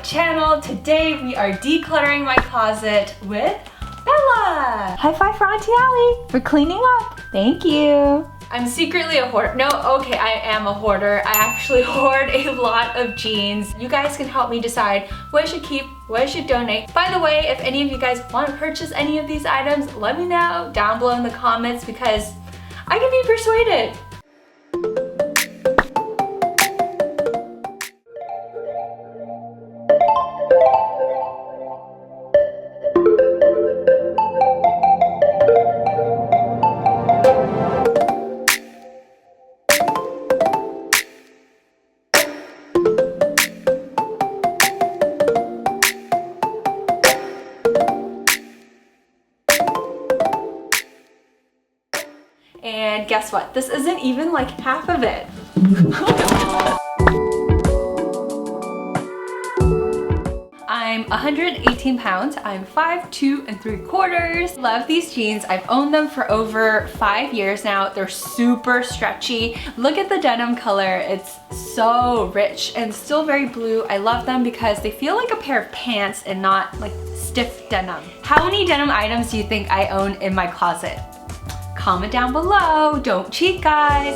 channel. Today we are decluttering my closet with Bella. High five for Auntie Allie for cleaning up. Thank you. I'm secretly a hoarder. No, okay, I am a hoarder. I actually hoard a lot of jeans. You guys can help me decide what I should keep, what I should donate. By the way, if any of you guys want to purchase any of these items, let me know down below in the comments because I can be persuaded. And guess what? This isn't even like half of it. I'm 118 pounds. I'm 5'2" and 3/4. Love these jeans. I've owned them for over 5 years now. They're super stretchy. Look at the denim color. It's so rich and still very blue. I love them because they feel like a pair of pants and not like stiff denim. How many denim items do you think I own in my closet? Comment down below. Don't cheat, guys.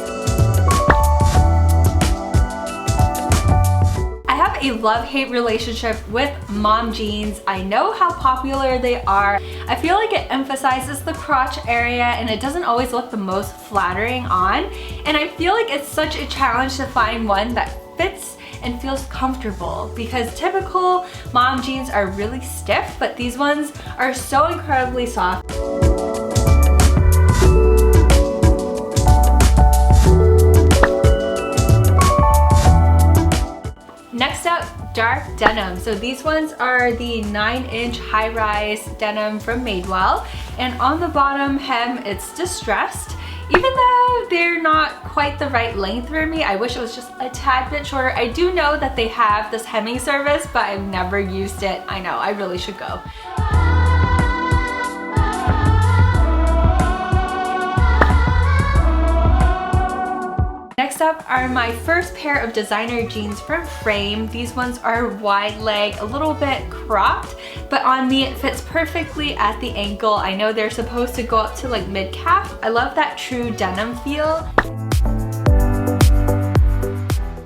I have a love-hate relationship with mom jeans. I know how popular they are. I feel like it emphasizes the crotch area and it doesn't always look the most flattering on. And I feel like it's such a challenge to find one that fits and feels comfortable because typical mom jeans are really stiff, but these ones are so incredibly soft. Next up, dark denim. So these ones are the 9-inch high-rise denim from Madewell. And on the bottom hem, it's distressed. Even though they're not quite the right length for me, I wish it was just a tad bit shorter. I do know that they have this hemming service, but I've never used it. I know, I really should go. Next up are my first pair of designer jeans from Frame. These ones are wide leg, a little bit cropped, but on me it fits perfectly at the ankle. I know they're supposed to go up to like mid-calf. I love that true denim feel.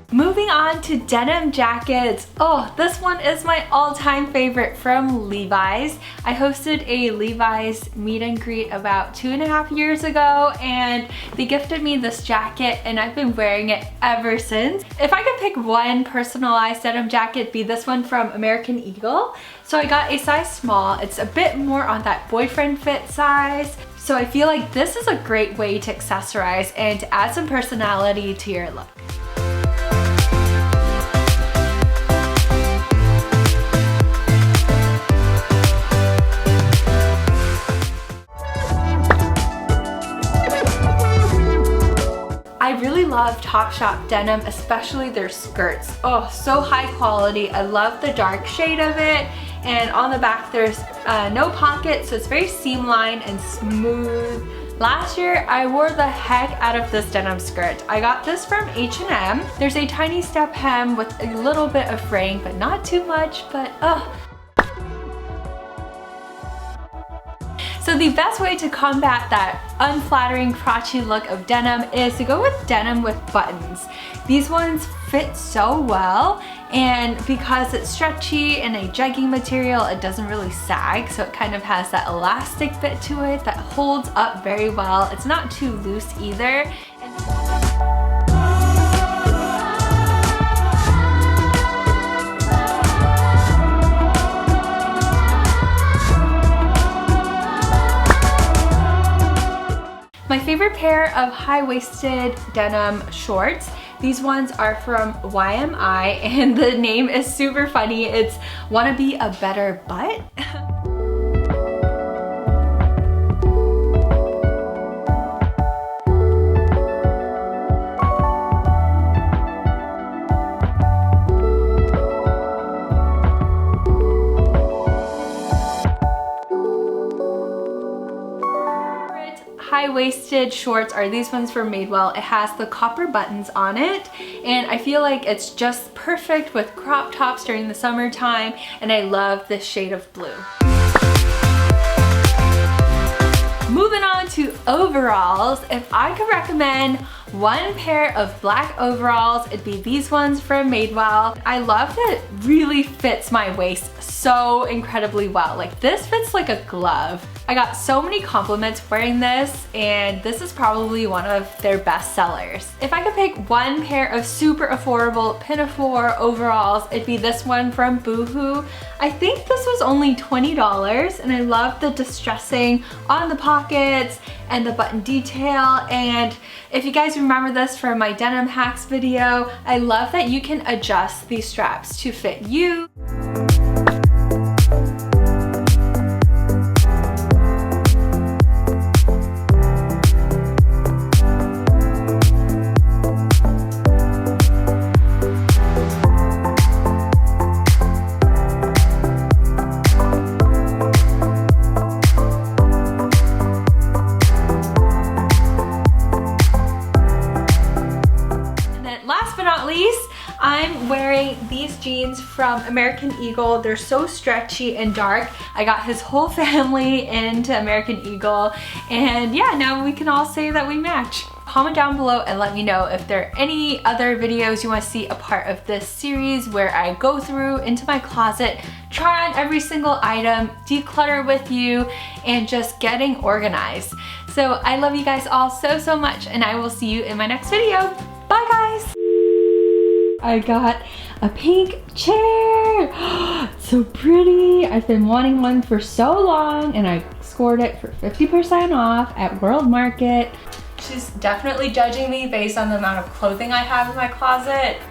Moving on to denim jackets. Oh, this one is my all-time favorite from Levi's. I hosted a Levi's meet and greet about 2.5 years ago and they gifted me this jacket and I've been wearing it ever since. If I could pick one personalized denim jacket, it'd be this one from American Eagle. So I got a size small. It's a bit more on that boyfriend fit size. So I feel like this is a great way to accessorize and to add some personality to your look. I really love Topshop denim, especially their skirts. Oh, so high quality. I love the dark shade of it. And on the back, there's no pocket, so it's very seamline and smooth. Last year, I wore the heck out of this denim skirt. I got this from H&M. There's a tiny step hem with a little bit of fraying, but not too much, but So the best way to combat that unflattering crotchy look of denim is to go with denim with buttons. These ones fit so well, and because it's stretchy and a jegging material, it doesn't really sag, so it kind of has that elastic fit to it that holds up very well. It's not too loose either. My favorite pair of high-waisted denim shorts. These ones are from YMI and the name is super funny. It's Wanna Be a Better Butt. high-waisted shorts are these ones from Madewell. It has the copper buttons on it, and I feel like it's just perfect with crop tops during the summertime, and I love this shade of blue. Moving on to overalls, if I could recommend one pair of black overalls, it'd be these ones from Madewell. I love that it really fits my waist so incredibly well. Like, this fits like a glove. I got so many compliments wearing this, and this is probably one of their best sellers. If I could pick one pair of super affordable pinafore overalls, it'd be this one from Boohoo. I think this was only $20, and I love the distressing on the pockets and the button detail. And if you guys remember this from my denim hacks video, I love that you can adjust these straps to fit you. I'm wearing these jeans from American Eagle. They're so stretchy and dark. I got his whole family into American Eagle, and yeah, now we can all say that we match. Comment down below and let me know if there are any other videos you want to see a part of this series where I go through into my closet, try on every single item, declutter with you, and just getting organized. So I love you guys all so much, and I will see you in my next video. Bye guys! I got a pink chair. So pretty. I've been wanting one for so long, and I scored it for 50% off at World Market. She's definitely judging me based on the amount of clothing I have in my closet.